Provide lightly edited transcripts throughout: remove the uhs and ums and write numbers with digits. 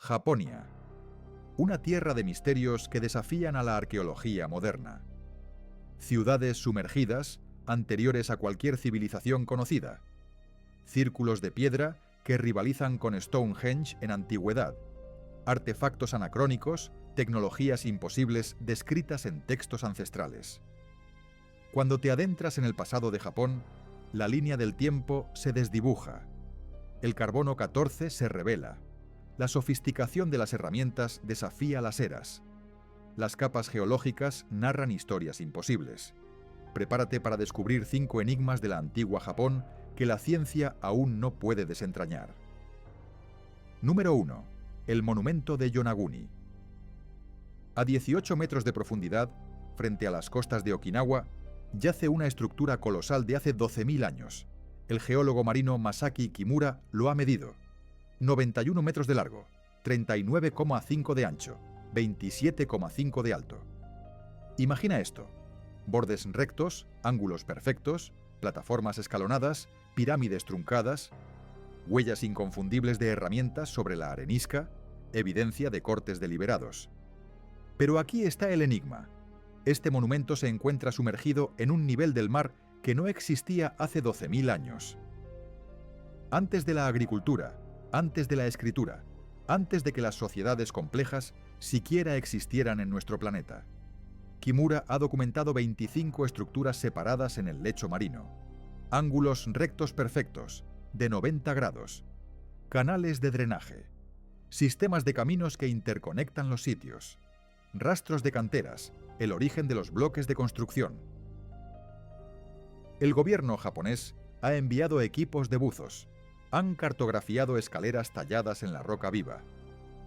Japonia. Una tierra de misterios que desafían a la arqueología moderna. Ciudades sumergidas, anteriores a cualquier civilización conocida. Círculos de piedra que rivalizan con Stonehenge en antigüedad. Artefactos anacrónicos, tecnologías imposibles descritas en textos ancestrales. Cuando te adentras en el pasado de Japón, la línea del tiempo se desdibuja. El carbono 14 se revela. La sofisticación de las herramientas desafía las eras. Las capas geológicas narran historias imposibles. Prepárate para descubrir 5 enigmas de la antigua Japón que la ciencia aún no puede desentrañar. Número 1. El monumento de Yonaguni. A 18 metros de profundidad, frente a las costas de Okinawa, yace una estructura colosal de hace 12.000 años. El geólogo marino Masaki Kimura lo ha medido. 91 metros de largo, 39,5 de ancho, 27,5 de alto. Imagina esto: bordes rectos, ángulos perfectos, plataformas escalonadas, pirámides truncadas, huellas inconfundibles de herramientas sobre la arenisca, evidencia de cortes deliberados. Pero aquí está el enigma. Este monumento se encuentra sumergido en un nivel del mar que no existía hace 12.000 años. Antes de la agricultura, antes de la escritura, antes de que las sociedades complejas siquiera existieran en nuestro planeta. Kimura ha documentado 25 estructuras separadas en el lecho marino. Ángulos rectos perfectos, de 90 grados. Canales de drenaje. Sistemas de caminos que interconectan los sitios. Rastros de canteras, el origen de los bloques de construcción. El gobierno japonés ha enviado equipos de buzos. Han cartografiado escaleras talladas en la roca viva.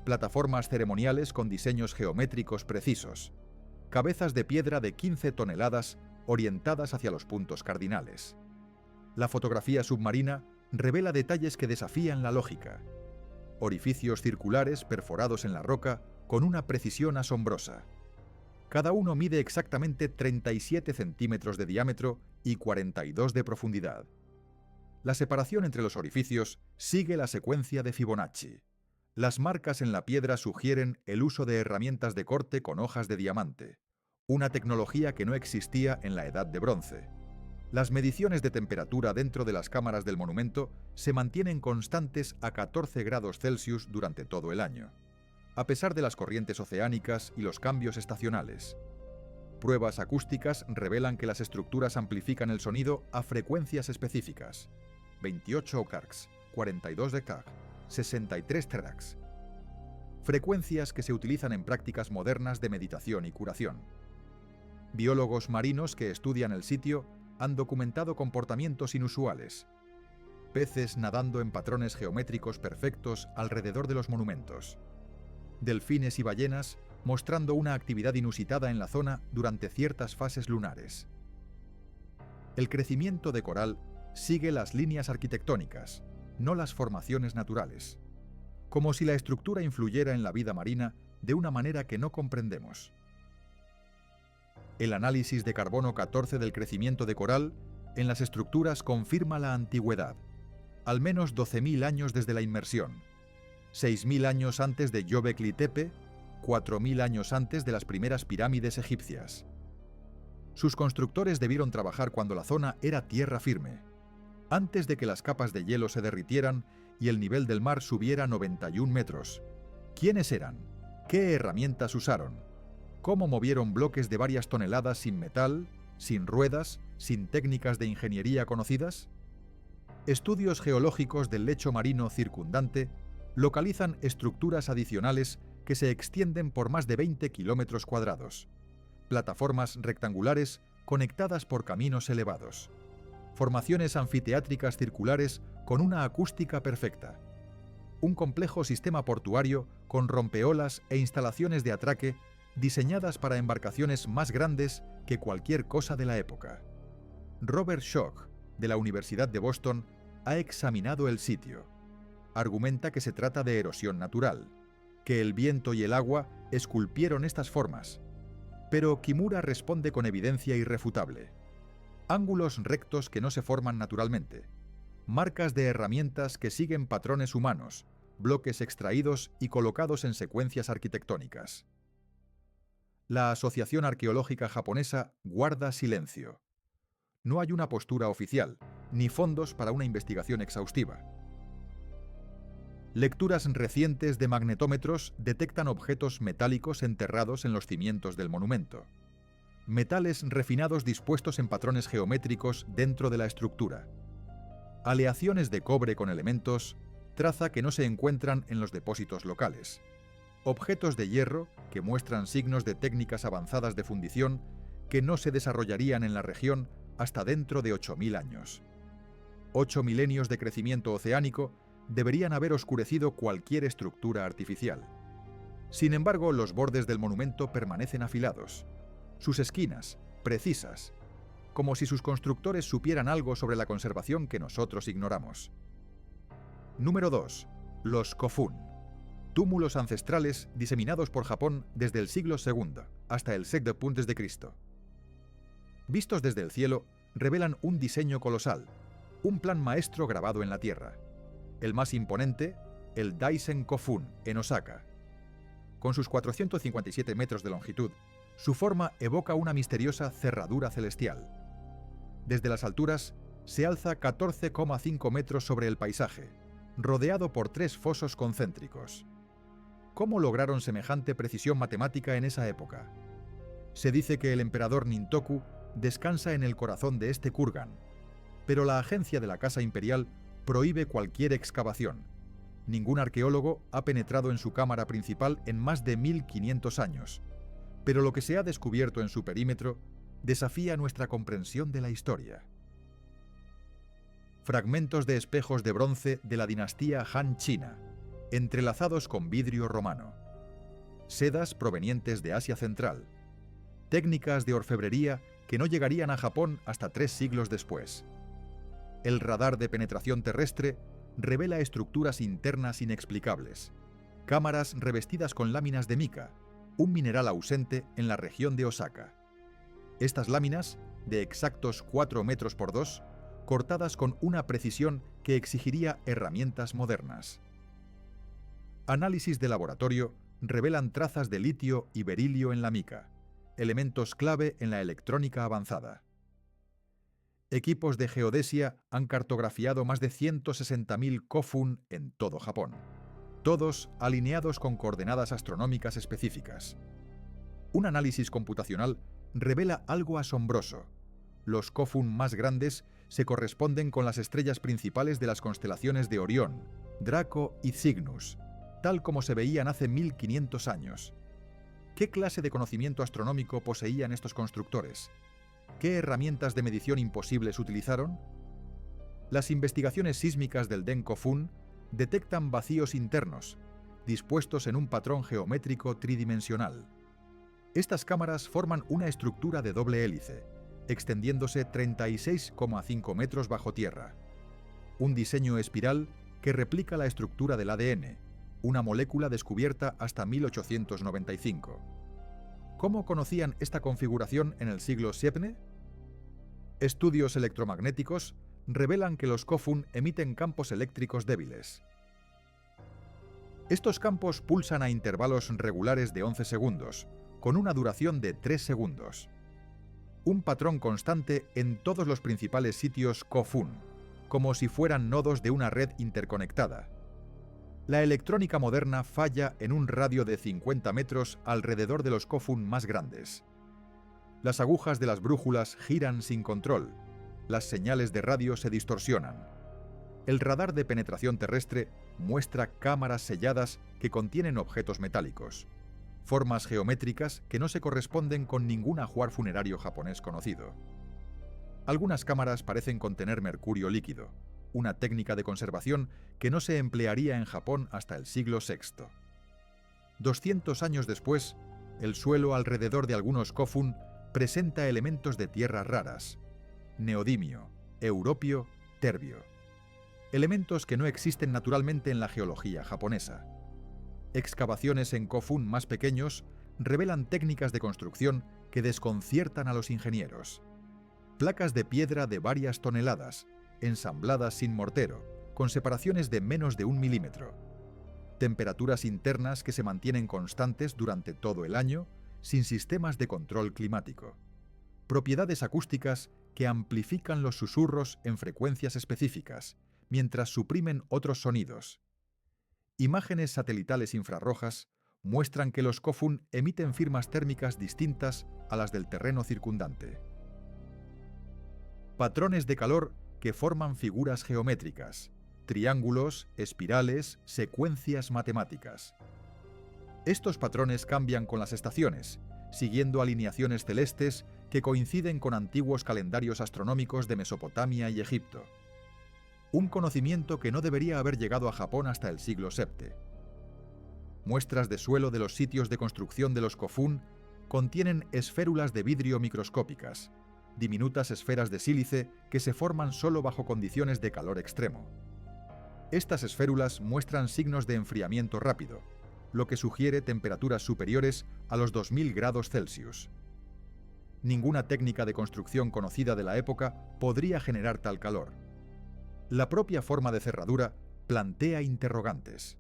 Plataformas ceremoniales con diseños geométricos precisos. Cabezas de piedra de 15 toneladas orientadas hacia los puntos cardinales. La fotografía submarina revela detalles que desafían la lógica. Orificios circulares perforados en la roca con una precisión asombrosa. Cada uno mide exactamente 37 centímetros de diámetro y 42 de profundidad. La separación entre los orificios sigue la secuencia de Fibonacci. Las marcas en la piedra sugieren el uso de herramientas de corte con hojas de diamante, una tecnología que no existía en la Edad de Bronce. Las mediciones de temperatura dentro de las cámaras del monumento se mantienen constantes a 14 grados Celsius durante todo el año, a pesar de las corrientes oceánicas y los cambios estacionales. Pruebas acústicas revelan que las estructuras amplifican el sonido a frecuencias específicas: 28 kHz, 42 kHz, 63 THz. Frecuencias que se utilizan en prácticas modernas de meditación y curación. Biólogos marinos que estudian el sitio han documentado comportamientos inusuales. Peces nadando en patrones geométricos perfectos alrededor de los monumentos. Delfines y ballenas mostrando una actividad inusitada en la zona durante ciertas fases lunares. El crecimiento de coral sigue las líneas arquitectónicas, no las formaciones naturales, como si la estructura influyera en la vida marina de una manera que no comprendemos. El análisis de carbono 14 del crecimiento de coral en las estructuras confirma la antigüedad, al menos 12.000 años desde la inmersión, 6.000 años antes de Göbekli Tepe, 4.000 años antes de las primeras pirámides egipcias. Sus constructores debieron trabajar cuando la zona era tierra firme, antes de que las capas de hielo se derritieran y el nivel del mar subiera 91 metros. ¿Quiénes eran? ¿Qué herramientas usaron? ¿Cómo movieron bloques de varias toneladas sin metal, sin ruedas, sin técnicas de ingeniería conocidas? Estudios geológicos del lecho marino circundante localizan estructuras adicionales que se extienden por más de 20 kilómetros cuadrados. Plataformas rectangulares conectadas por caminos elevados. Formaciones anfiteátricas circulares con una acústica perfecta. Un complejo sistema portuario con rompeolas e instalaciones de atraque diseñadas para embarcaciones más grandes que cualquier cosa de la época. Robert Schoch, de la Universidad de Boston, ha examinado el sitio. Argumenta que se trata de erosión natural, que el viento y el agua esculpieron estas formas. Pero Kimura responde con evidencia irrefutable. Ángulos rectos que no se forman naturalmente. Marcas de herramientas que siguen patrones humanos, bloques extraídos y colocados en secuencias arquitectónicas. La Asociación Arqueológica Japonesa guarda silencio. No hay una postura oficial, ni fondos para una investigación exhaustiva. Lecturas recientes de magnetómetros detectan objetos metálicos enterrados en los cimientos del monumento. Metales refinados dispuestos en patrones geométricos dentro de la estructura. Aleaciones de cobre con elementos, traza que no se encuentran en los depósitos locales. Objetos de hierro que muestran signos de técnicas avanzadas de fundición que no se desarrollarían en la región hasta dentro de 8.000 años. 8 milenios de crecimiento oceánico deberían haber oscurecido cualquier estructura artificial. Sin embargo, los bordes del monumento permanecen afilados, sus esquinas precisas, como si sus constructores supieran algo sobre la conservación que nosotros ignoramos. Número 2. Los Kofun. Túmulos ancestrales diseminados por Japón desde el siglo II hasta el Sec de Puntes de Cristo. Vistos desde el cielo, revelan un diseño colosal, un plan maestro grabado en la tierra. El más imponente, el Daisen Kofun, en Osaka. Con sus 457 metros de longitud, su forma evoca una misteriosa cerradura celestial. Desde las alturas, se alza 14,5 metros sobre el paisaje, rodeado por 3 fosos concéntricos. ¿Cómo lograron semejante precisión matemática en esa época? Se dice que el emperador Nintoku descansa en el corazón de este kurgan, pero la agencia de la Casa Imperial prohíbe cualquier excavación. Ningún arqueólogo ha penetrado en su cámara principal en más de 1500 años, pero lo que se ha descubierto en su perímetro desafía nuestra comprensión de la historia. Fragmentos de espejos de bronce de la dinastía Han China, entrelazados con vidrio romano. Sedas provenientes de Asia Central. Técnicas de orfebrería que no llegarían a Japón hasta 3 siglos después. El radar de penetración terrestre revela estructuras internas inexplicables. Cámaras revestidas con láminas de mica, un mineral ausente en la región de Osaka. Estas láminas, de exactos 4 metros por 2, cortadas con una precisión que exigiría herramientas modernas. Análisis de laboratorio revelan trazas de litio y berilio en la mica, elementos clave en la electrónica avanzada. Equipos de geodesia han cartografiado más de 160.000 kofun en todo Japón, todos alineados con coordenadas astronómicas específicas. Un análisis computacional revela algo asombroso. Los kofun más grandes se corresponden con las estrellas principales de las constelaciones de Orión, Draco y Cygnus, tal como se veían hace 1500 años. ¿Qué clase de conocimiento astronómico poseían estos constructores? ¿Qué herramientas de medición imposibles utilizaron? Las investigaciones sísmicas del Den Kofun detectan vacíos internos, dispuestos en un patrón geométrico tridimensional. Estas cámaras forman una estructura de doble hélice, extendiéndose 36,5 metros bajo tierra. Un diseño espiral que replica la estructura del ADN, una molécula descubierta hasta 1895. ¿Cómo conocían esta configuración en el siglo VII? Estudios electromagnéticos revelan que los kofun emiten campos eléctricos débiles. Estos campos pulsan a intervalos regulares de 11 segundos, con una duración de 3 segundos. Un patrón constante en todos los principales sitios kofun, como si fueran nodos de una red interconectada. La electrónica moderna falla en un radio de 50 metros alrededor de los kofun más grandes. Las agujas de las brújulas giran sin control. Las señales de radio se distorsionan. El radar de penetración terrestre muestra cámaras selladas que contienen objetos metálicos, formas geométricas que no se corresponden con ningún ajuar funerario japonés conocido. Algunas cámaras parecen contener mercurio líquido, una técnica de conservación que no se emplearía en Japón hasta el siglo VI. 200 años después, el suelo alrededor de algunos kofun presenta elementos de tierras raras: neodimio, europio, terbio. Elementos que no existen naturalmente en la geología japonesa. Excavaciones en kofun más pequeños revelan técnicas de construcción que desconciertan a los ingenieros. Placas de piedra de varias toneladas, ensambladas sin mortero, con separaciones de menos de 1 milímetro. temperaturas internas que se mantienen constantes durante todo el año, sin sistemas de control climático, propiedades acústicas que amplifican los susurros en frecuencias específicas, mientras suprimen otros sonidos. Imágenes satelitales infrarrojas muestran que los Kofun emiten firmas térmicas distintas a las del terreno circundante. Patrones de calor que forman figuras geométricas, triángulos, espirales, secuencias matemáticas. Estos patrones cambian con las estaciones, siguiendo alineaciones celestes que coinciden con antiguos calendarios astronómicos de Mesopotamia y Egipto. Un conocimiento que no debería haber llegado a Japón hasta el siglo VII. Muestras de suelo de los sitios de construcción de los Kofun contienen esférulas de vidrio microscópicas, diminutas esferas de sílice que se forman solo bajo condiciones de calor extremo. Estas esférulas muestran signos de enfriamiento rápido, lo que sugiere temperaturas superiores a los 2000 grados Celsius. Ninguna técnica de construcción conocida de la época podría generar tal calor. La propia forma de cerradura plantea interrogantes.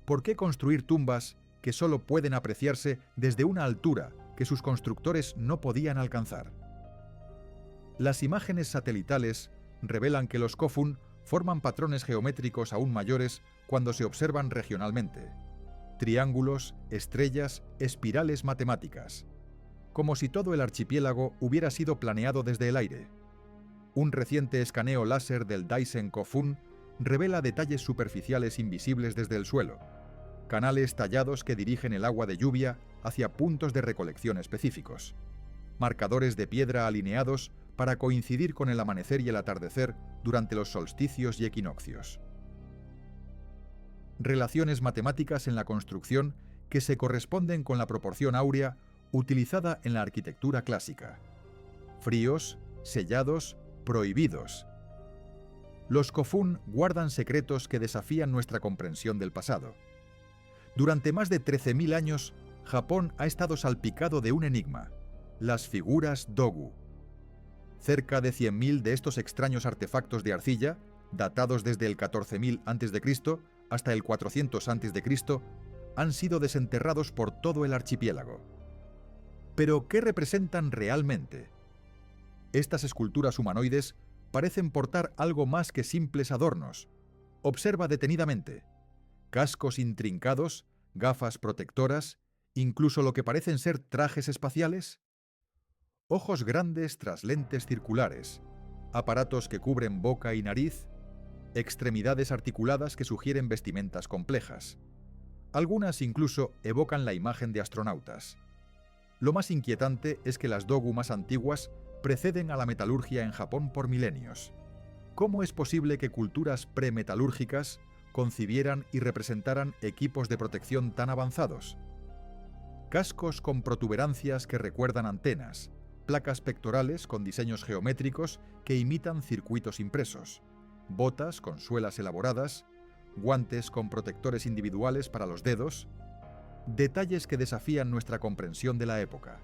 ¿Por qué construir tumbas que solo pueden apreciarse desde una altura que sus constructores no podían alcanzar? Las imágenes satelitales revelan que los Kofun forman patrones geométricos aún mayores cuando se observan regionalmente. Triángulos, estrellas, espirales matemáticas. Como si todo el archipiélago hubiera sido planeado desde el aire. Un reciente escaneo láser del Daisen Kofun revela detalles superficiales invisibles desde el suelo, canales tallados que dirigen el agua de lluvia hacia puntos de recolección específicos, marcadores de piedra alineados para coincidir con el amanecer y el atardecer durante los solsticios y equinoccios. Relaciones matemáticas en la construcción que se corresponden con la proporción áurea utilizada en la arquitectura clásica. Fríos, sellados, prohibidos. Los Kofun guardan secretos que desafían nuestra comprensión del pasado. Durante más de 13.000 años, Japón ha estado salpicado de un enigma: las figuras Dogu. Cerca de 100.000 de estos extraños artefactos de arcilla, datados desde el 14.000 a.C. hasta el 400 a.C., han sido desenterrados por todo el archipiélago. ¿Pero qué representan realmente? Estas esculturas humanoides parecen portar algo más que simples adornos. Observa detenidamente. Cascos intrincados, gafas protectoras, incluso lo que parecen ser trajes espaciales. Ojos grandes tras lentes circulares, aparatos que cubren boca y nariz, extremidades articuladas que sugieren vestimentas complejas. Algunas incluso evocan la imagen de astronautas. Lo más inquietante es que las Dogu más antiguas preceden a la metalurgia en Japón por milenios. ¿Cómo es posible que culturas premetalúrgicas concibieran y representaran equipos de protección tan avanzados? Cascos con protuberancias que recuerdan antenas, placas pectorales con diseños geométricos que imitan circuitos impresos, botas con suelas elaboradas, guantes con protectores individuales para los dedos, detalles que desafían nuestra comprensión de la época.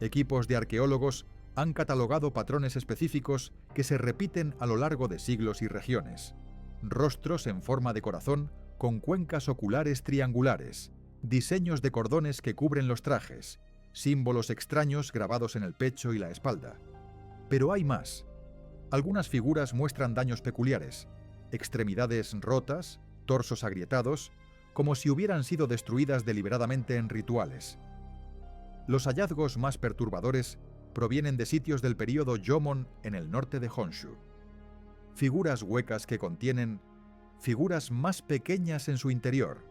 Equipos de arqueólogos han catalogado patrones específicos que se repiten a lo largo de siglos y regiones. Rostros en forma de corazón con cuencas oculares triangulares, diseños de cordones que cubren los trajes, símbolos extraños grabados en el pecho y la espalda. Pero hay más. Algunas figuras muestran daños peculiares, extremidades rotas, torsos agrietados, como si hubieran sido destruidas deliberadamente en rituales. Los hallazgos más perturbadores provienen de sitios del período Jomon en el norte de Honshu. Figuras huecas que contienen figuras más pequeñas en su interior.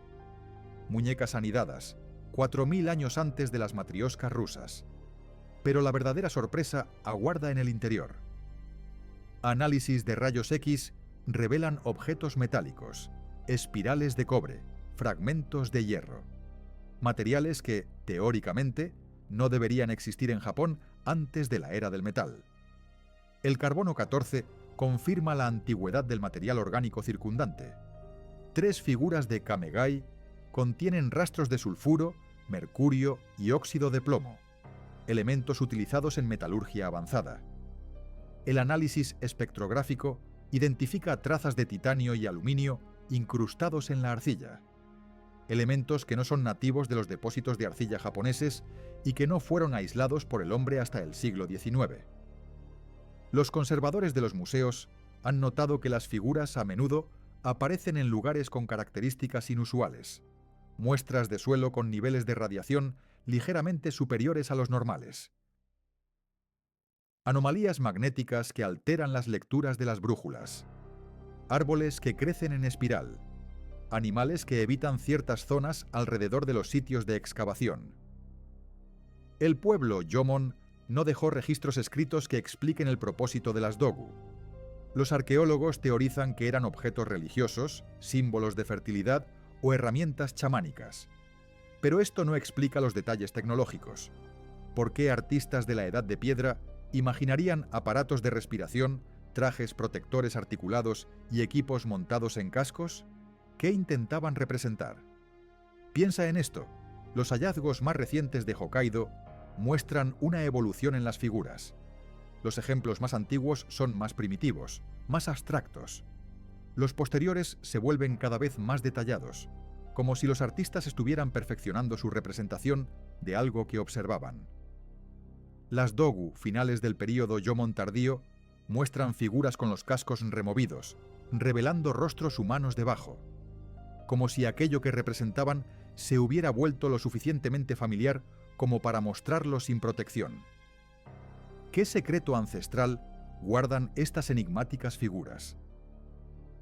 Muñecas anidadas, 4000 años antes de las matrioscas rusas. Pero la verdadera sorpresa aguarda en el interior. Análisis de rayos X revelan objetos metálicos, espirales de cobre, fragmentos de hierro. Materiales que, teóricamente, no deberían existir en Japón antes de la era del metal. El carbono 14 confirma la antigüedad del material orgánico circundante. 3 figuras de Kamegai contienen rastros de sulfuro, mercurio y óxido de plomo, elementos utilizados en metalurgia avanzada. El análisis espectrográfico identifica trazas de titanio y aluminio incrustados en la arcilla. Elementos que no son nativos de los depósitos de arcilla japoneses y que no fueron aislados por el hombre hasta el siglo XIX. Los conservadores de los museos han notado que las figuras a menudo aparecen en lugares con características inusuales, muestras de suelo con niveles de radiación ligeramente superiores a los normales, anomalías magnéticas que alteran las lecturas de las brújulas, árboles que crecen en espiral, animales que evitan ciertas zonas alrededor de los sitios de excavación. El pueblo Jomon no dejó registros escritos que expliquen el propósito de las dogu. Los arqueólogos teorizan que eran objetos religiosos, símbolos de fertilidad o herramientas chamánicas. Pero esto no explica los detalles tecnológicos. ¿Por qué artistas de la Edad de Piedra imaginarían aparatos de respiración, trajes protectores articulados y equipos montados en cascos? ¿Qué intentaban representar? Piensa en esto. Los hallazgos más recientes de Hokkaido muestran una evolución en las figuras. Los ejemplos más antiguos son más primitivos, más abstractos. Los posteriores se vuelven cada vez más detallados, como si los artistas estuvieran perfeccionando su representación de algo que observaban. Las dogu finales del período Jomon tardío muestran figuras con los cascos removidos, revelando rostros humanos debajo, como si aquello que representaban se hubiera vuelto lo suficientemente familiar como para mostrarlo sin protección. ¿Qué secreto ancestral guardan estas enigmáticas figuras?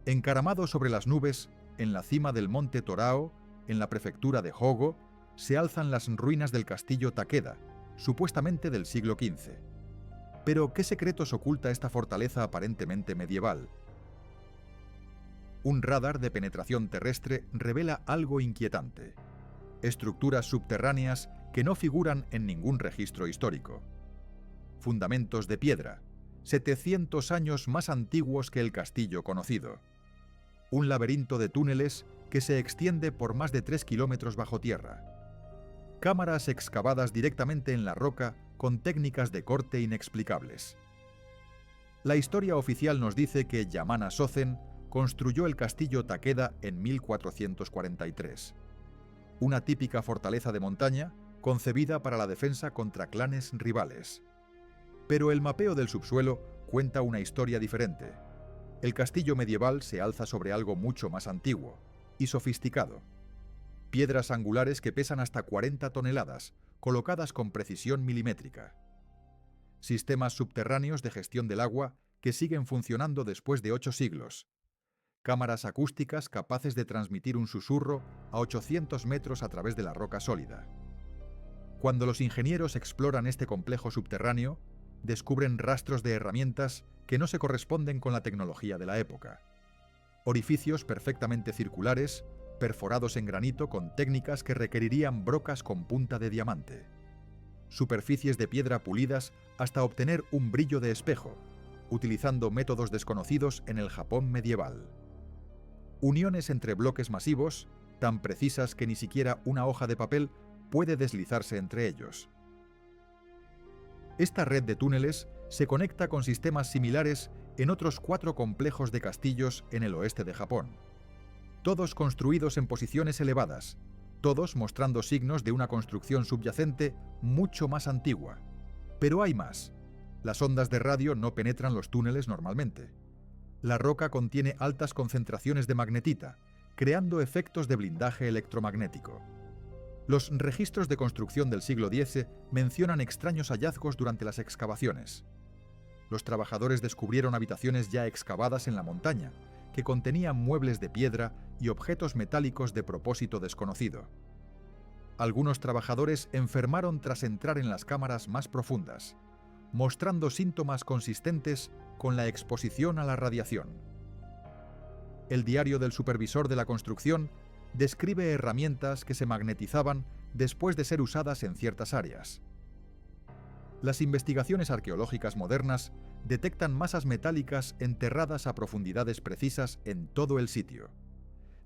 Encaramado sobre las nubes, en la cima del monte Torao, en la prefectura de Hogo, se alzan las ruinas del castillo Takeda, supuestamente del siglo XV. Pero, ¿qué secretos oculta esta fortaleza aparentemente medieval? Un radar de penetración terrestre revela algo inquietante: estructuras subterráneas que no figuran en ningún registro histórico. Fundamentos de piedra, 700 años más antiguos que el castillo conocido. Un laberinto de túneles que se extiende por más de 3 kilómetros bajo tierra. Cámaras excavadas directamente en la roca con técnicas de corte inexplicables. La historia oficial nos dice que Yamana Sozen construyó el castillo Takeda en 1443. Una típica fortaleza de montaña concebida para la defensa contra clanes rivales. Pero el mapeo del subsuelo cuenta una historia diferente. El castillo medieval se alza sobre algo mucho más antiguo y sofisticado. Piedras angulares que pesan hasta 40 toneladas, colocadas con precisión milimétrica. Sistemas subterráneos de gestión del agua que siguen funcionando después de 8 siglos. Cámaras acústicas capaces de transmitir un susurro a 800 metros a través de la roca sólida. Cuando los ingenieros exploran este complejo subterráneo, descubren rastros de herramientas que no se corresponden con la tecnología de la época. Orificios perfectamente circulares, perforados en granito con técnicas que requerirían brocas con punta de diamante. Superficies de piedra pulidas hasta obtener un brillo de espejo, utilizando métodos desconocidos en el Japón medieval. Uniones entre bloques masivos, tan precisas que ni siquiera una hoja de papel puede deslizarse entre ellos. Esta red de túneles se conecta con sistemas similares en otros 4 complejos de castillos en el oeste de Japón. Todos construidos en posiciones elevadas, todos mostrando signos de una construcción subyacente mucho más antigua. Pero hay más. Las ondas de radio no penetran los túneles normalmente. La roca contiene altas concentraciones de magnetita, creando efectos de blindaje electromagnético. Los registros de construcción del siglo X mencionan extraños hallazgos durante las excavaciones. Los trabajadores descubrieron habitaciones ya excavadas en la montaña, que contenían muebles de piedra y objetos metálicos de propósito desconocido. Algunos trabajadores enfermaron tras entrar en las cámaras más profundas, mostrando síntomas consistentes con la exposición a la radiación. El diario del supervisor de la construcción describe herramientas que se magnetizaban después de ser usadas en ciertas áreas. Las investigaciones arqueológicas modernas detectan masas metálicas enterradas a profundidades precisas en todo el sitio.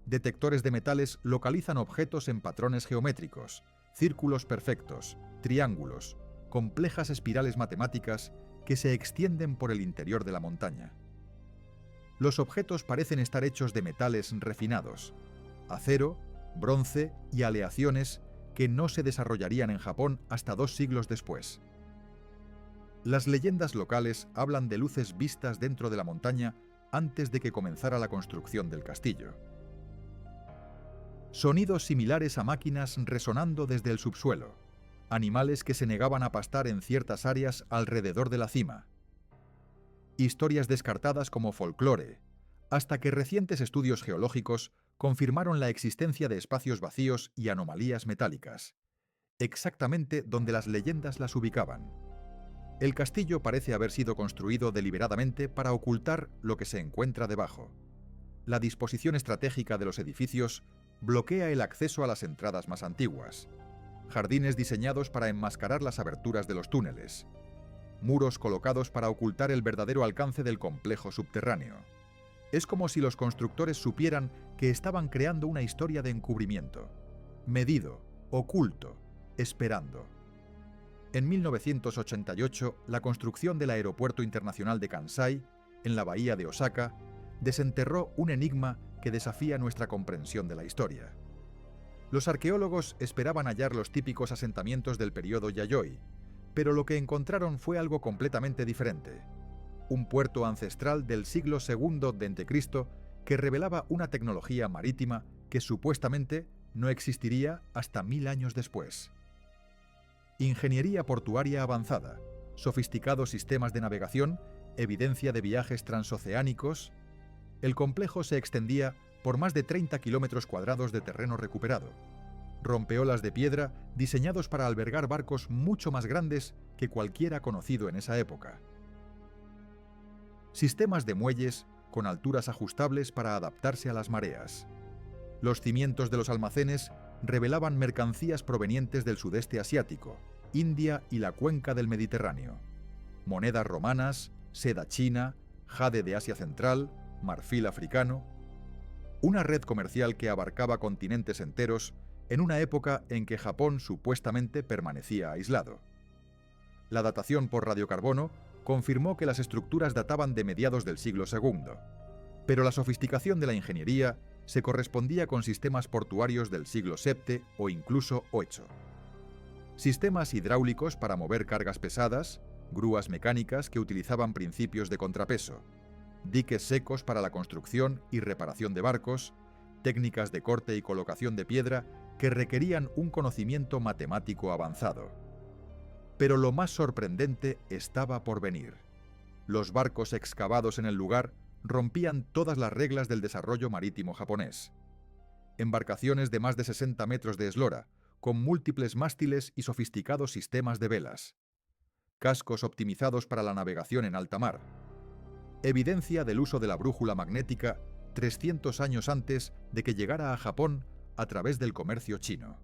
Detectores de metales localizan objetos en patrones geométricos, círculos perfectos, triángulos, complejas espirales matemáticas que se extienden por el interior de la montaña. Los objetos parecen estar hechos de metales refinados, acero, bronce y aleaciones que no se desarrollarían en Japón hasta 2 siglos después. Las leyendas locales hablan de luces vistas dentro de la montaña antes de que comenzara la construcción del castillo. Sonidos similares a máquinas resonando desde el subsuelo, animales que se negaban a pastar en ciertas áreas alrededor de la cima. Historias descartadas como folclore, hasta que recientes estudios geológicos confirmaron la existencia de espacios vacíos y anomalías metálicas, exactamente donde las leyendas las ubicaban. El castillo parece haber sido construido deliberadamente para ocultar lo que se encuentra debajo. La disposición estratégica de los edificios bloquea el acceso a las entradas más antiguas, jardines diseñados para enmascarar las aberturas de los túneles, muros colocados para ocultar el verdadero alcance del complejo subterráneo. Es como si los constructores supieran que estaban creando una historia de encubrimiento, medido, oculto, esperando. En 1988, la construcción del Aeropuerto Internacional de Kansai, en la bahía de Osaka, desenterró un enigma que desafía nuestra comprensión de la historia. Los arqueólogos esperaban hallar los típicos asentamientos del período Yayoi, pero lo que encontraron fue algo completamente diferente. Un puerto ancestral del siglo II d.C. que revelaba una tecnología marítima que supuestamente no existiría hasta 1000 años después. Ingeniería portuaria avanzada, sofisticados sistemas de navegación, evidencia de viajes transoceánicos. El complejo se extendía por más de 30 kilómetros cuadrados de terreno recuperado, rompeolas de piedra diseñados para albergar barcos mucho más grandes que cualquiera conocido en esa época. Sistemas de muelles con alturas ajustables para adaptarse a las mareas. Los cimientos de los almacenes revelaban mercancías provenientes del sudeste asiático, India y la cuenca del Mediterráneo. Monedas romanas, seda china, jade de Asia Central, marfil africano. Una red comercial que abarcaba continentes enteros en una época en que Japón supuestamente permanecía aislado. La datación por radiocarbono confirmó que las estructuras databan de mediados del siglo II, pero la sofisticación de la ingeniería se correspondía con sistemas portuarios del siglo VII o incluso VIII. Sistemas hidráulicos para mover cargas pesadas, grúas mecánicas que utilizaban principios de contrapeso, diques secos para la construcción y reparación de barcos, técnicas de corte y colocación de piedra que requerían un conocimiento matemático avanzado. Pero lo más sorprendente estaba por venir. Los barcos excavados en el lugar rompían todas las reglas del desarrollo marítimo japonés. Embarcaciones de más de 60 metros de eslora, con múltiples mástiles y sofisticados sistemas de velas. Cascos optimizados para la navegación en alta mar. Evidencia del uso de la brújula magnética 300 años antes de que llegara a Japón a través del comercio chino.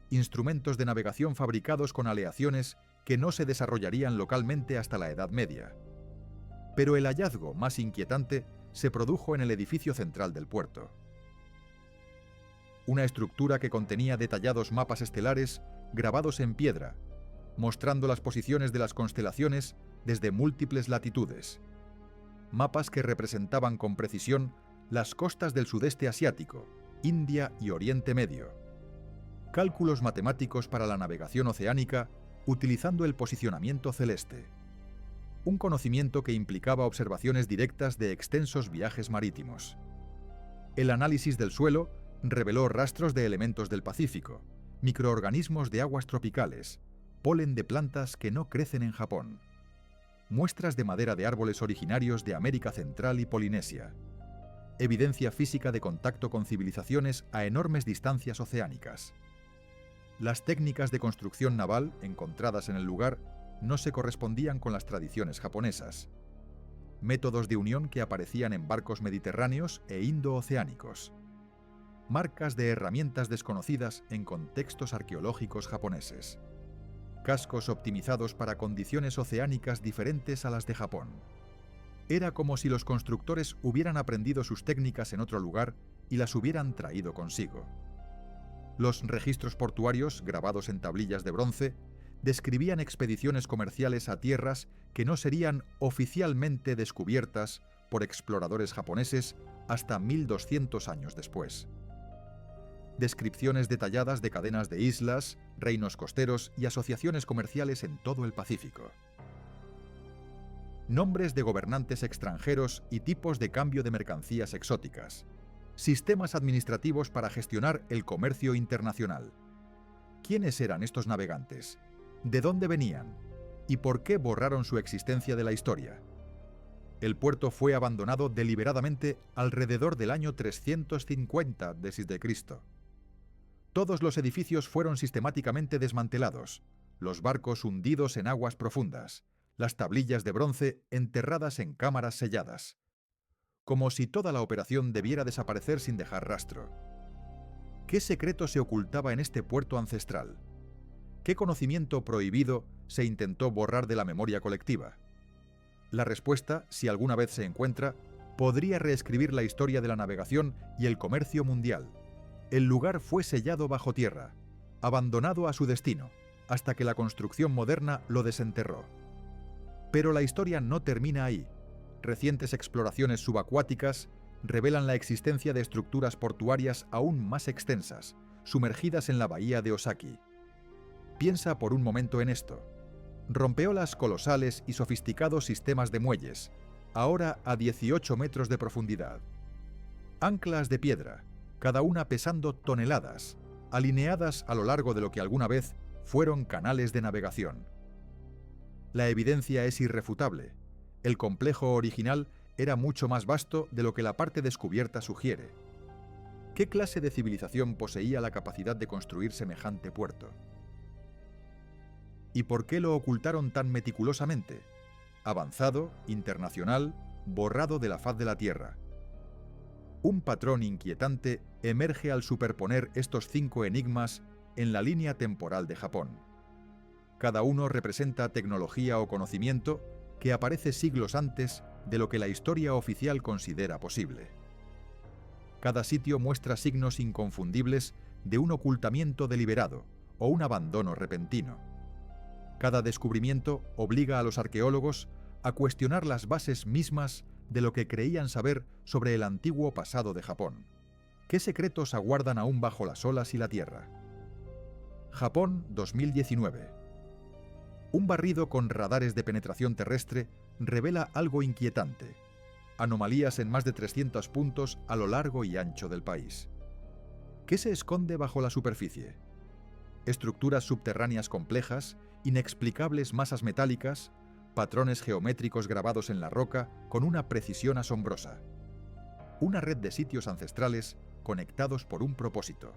Instrumentos de navegación fabricados con aleaciones que no se desarrollarían localmente hasta la Edad Media. Pero el hallazgo más inquietante se produjo en el edificio central del puerto. Una estructura que contenía detallados mapas estelares grabados en piedra, mostrando las posiciones de las constelaciones desde múltiples latitudes. Mapas que representaban con precisión las costas del sudeste asiático, India y Oriente Medio. Cálculos matemáticos para la navegación oceánica utilizando el posicionamiento celeste. Un conocimiento que implicaba observaciones directas de extensos viajes marítimos. El análisis del suelo reveló rastros de elementos del Pacífico, microorganismos de aguas tropicales, polen de plantas que no crecen en Japón, muestras de madera de árboles originarios de América Central y Polinesia, evidencia física de contacto con civilizaciones a enormes distancias oceánicas. Las técnicas de construcción naval encontradas en el lugar no se correspondían con las tradiciones japonesas. Métodos de unión que aparecían en barcos mediterráneos e indooceánicos. Marcas de herramientas desconocidas en contextos arqueológicos japoneses. Cascos optimizados para condiciones oceánicas diferentes a las de Japón. Era como si los constructores hubieran aprendido sus técnicas en otro lugar y las hubieran traído consigo. Los registros portuarios, grabados en tablillas de bronce, describían expediciones comerciales a tierras que no serían oficialmente descubiertas por exploradores japoneses hasta 1200 años después. Descripciones detalladas de cadenas de islas, reinos costeros y asociaciones comerciales en todo el Pacífico. Nombres de gobernantes extranjeros y tipos de cambio de mercancías exóticas. Sistemas administrativos para gestionar el comercio internacional. ¿Quiénes eran estos navegantes? ¿De dónde venían? ¿Y por qué borraron su existencia de la historia? El puerto fue abandonado deliberadamente alrededor del año 350 d.C. Todos los edificios fueron sistemáticamente desmantelados, los barcos hundidos en aguas profundas, las tablillas de bronce enterradas en cámaras selladas, como si toda la operación debiera desaparecer sin dejar rastro. ¿Qué secreto se ocultaba en este puerto ancestral? ¿Qué conocimiento prohibido se intentó borrar de la memoria colectiva? La respuesta, si alguna vez se encuentra, podría reescribir la historia de la navegación y el comercio mundial. El lugar fue sellado bajo tierra, abandonado a su destino, hasta que la construcción moderna lo desenterró. Pero la historia no termina ahí. Recientes exploraciones subacuáticas revelan la existencia de estructuras portuarias aún más extensas, sumergidas en la bahía de Osaki. Piensa por un momento en esto. Rompeolas colosales y sofisticados sistemas de muelles, ahora a 18 metros de profundidad. Anclas de piedra, cada una pesando toneladas, alineadas a lo largo de lo que alguna vez fueron canales de navegación. La evidencia es irrefutable. El complejo original era mucho más vasto de lo que la parte descubierta sugiere. ¿Qué clase de civilización poseía la capacidad de construir semejante puerto? ¿Y por qué lo ocultaron tan meticulosamente? Avanzado, internacional, borrado de la faz de la Tierra. Un patrón inquietante emerge al superponer estos 5 enigmas en la línea temporal de Japón. Cada uno representa tecnología o conocimiento que aparece siglos antes de lo que la historia oficial considera posible. Cada sitio muestra signos inconfundibles de un ocultamiento deliberado o un abandono repentino. Cada descubrimiento obliga a los arqueólogos a cuestionar las bases mismas de lo que creían saber sobre el antiguo pasado de Japón. ¿Qué secretos aguardan aún bajo las olas y la tierra? Japón 2019. Un barrido con radares de penetración terrestre revela algo inquietante: anomalías en más de 300 puntos a lo largo y ancho del país. ¿Qué se esconde bajo la superficie? Estructuras subterráneas complejas, inexplicables masas metálicas, patrones geométricos grabados en la roca con una precisión asombrosa. Una red de sitios ancestrales conectados por un propósito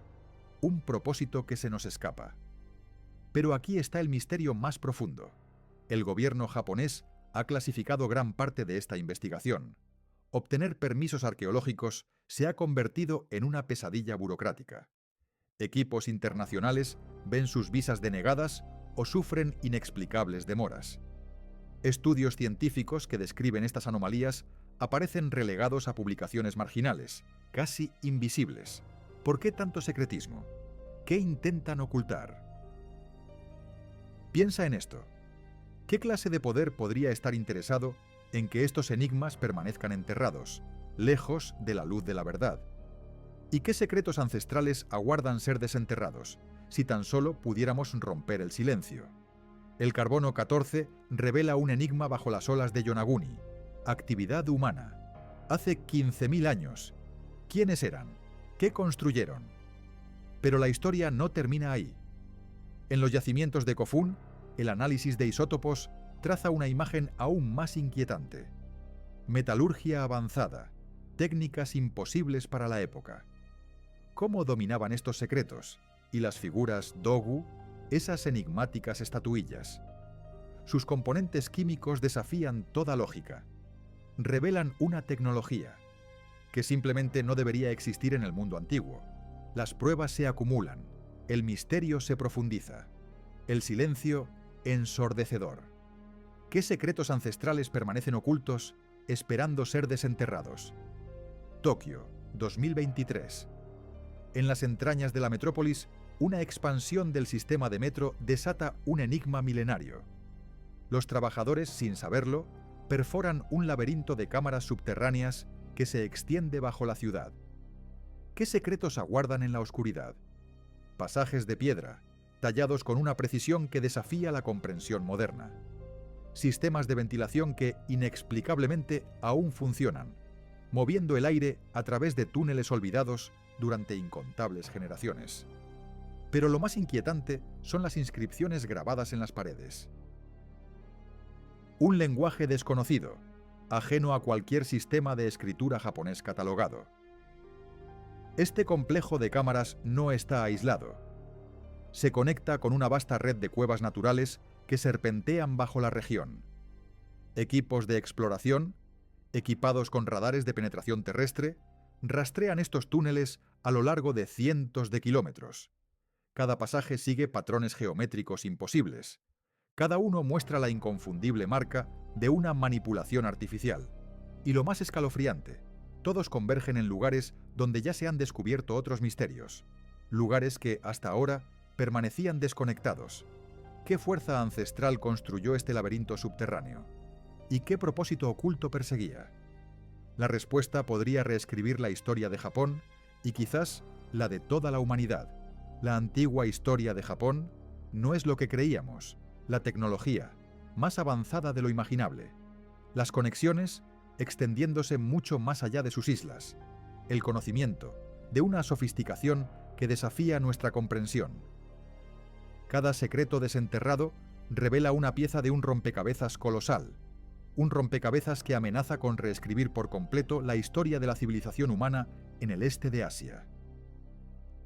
que se nos escapa. Pero aquí está el misterio más profundo. El gobierno japonés ha clasificado gran parte de esta investigación. Obtener permisos arqueológicos se ha convertido en una pesadilla burocrática. Equipos internacionales ven sus visas denegadas o sufren inexplicables demoras. Estudios científicos que describen estas anomalías aparecen relegados a publicaciones marginales, casi invisibles. ¿Por qué tanto secretismo? ¿Qué intentan ocultar? Piensa en esto. ¿Qué clase de poder podría estar interesado en que estos enigmas permanezcan enterrados, lejos de la luz de la verdad? ¿Y qué secretos ancestrales aguardan ser desenterrados, si tan solo pudiéramos romper el silencio? El carbono 14 revela un enigma bajo las olas de Yonaguni. Actividad humana. Hace 15.000 años. ¿Quiénes eran? ¿Qué construyeron? Pero la historia no termina ahí. En los yacimientos de Kofun, el análisis de isótopos traza una imagen aún más inquietante. Metalurgia avanzada, técnicas imposibles para la época. ¿Cómo dominaban estos secretos? Y las figuras dogu, esas enigmáticas estatuillas. Sus componentes químicos desafían toda lógica. Revelan una tecnología que simplemente no debería existir en el mundo antiguo. Las pruebas se acumulan, el misterio se profundiza, el silencio ensordecedor. ¿Qué secretos ancestrales permanecen ocultos, esperando ser desenterrados? Tokio, 2023. En las entrañas de la metrópolis, una expansión del sistema de metro desata un enigma milenario. Los trabajadores, sin saberlo, perforan un laberinto de cámaras subterráneas que se extiende bajo la ciudad. ¿Qué secretos aguardan en la oscuridad? Pasajes de piedra, tallados con una precisión que desafía la comprensión moderna. Sistemas de ventilación que, inexplicablemente, aún funcionan, moviendo el aire a través de túneles olvidados durante incontables generaciones. Pero lo más inquietante son las inscripciones grabadas en las paredes. Un lenguaje desconocido, ajeno a cualquier sistema de escritura japonés catalogado. Este complejo de cámaras no está aislado. Se conecta con una vasta red de cuevas naturales que serpentean bajo la región. Equipos de exploración, equipados con radares de penetración terrestre, rastrean estos túneles a lo largo de cientos de kilómetros. Cada pasaje sigue patrones geométricos imposibles. Cada uno muestra la inconfundible marca de una manipulación artificial. Y lo más escalofriante, todos convergen en lugares donde ya se han descubierto otros misterios. Lugares que, hasta ahora, permanecían desconectados. ¿Qué fuerza ancestral construyó este laberinto subterráneo? ¿Y qué propósito oculto perseguía? La respuesta podría reescribir la historia de Japón y quizás la de toda la humanidad. La antigua historia de Japón no es lo que creíamos, la tecnología, más avanzada de lo imaginable. Las conexiones extendiéndose mucho más allá de sus islas. El conocimiento, de una sofisticación que desafía nuestra comprensión. Cada secreto desenterrado revela una pieza de un rompecabezas colosal. Un rompecabezas que amenaza con reescribir por completo la historia de la civilización humana en el este de Asia.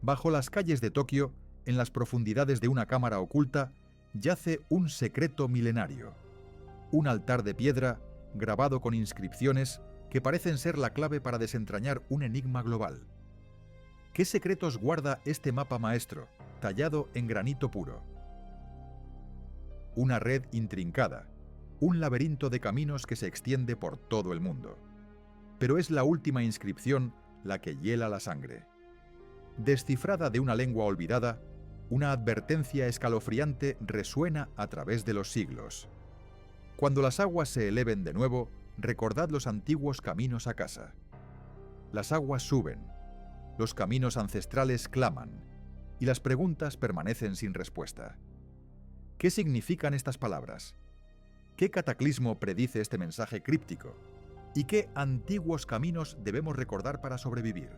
Bajo las calles de Tokio, en las profundidades de una cámara oculta, yace un secreto milenario. Un altar de piedra grabado con inscripciones que parecen ser la clave para desentrañar un enigma global. ¿Qué secretos guarda este mapa maestro, tallado en granito puro? Una red intrincada, un laberinto de caminos que se extiende por todo el mundo. Pero es la última inscripción la que hiela la sangre. Descifrada de una lengua olvidada, una advertencia escalofriante resuena a través de los siglos. Cuando las aguas se eleven de nuevo, recordad los antiguos caminos a casa. Las aguas suben, los caminos ancestrales claman, y las preguntas permanecen sin respuesta. ¿Qué significan estas palabras? ¿Qué cataclismo predice este mensaje críptico? ¿Y qué antiguos caminos debemos recordar para sobrevivir?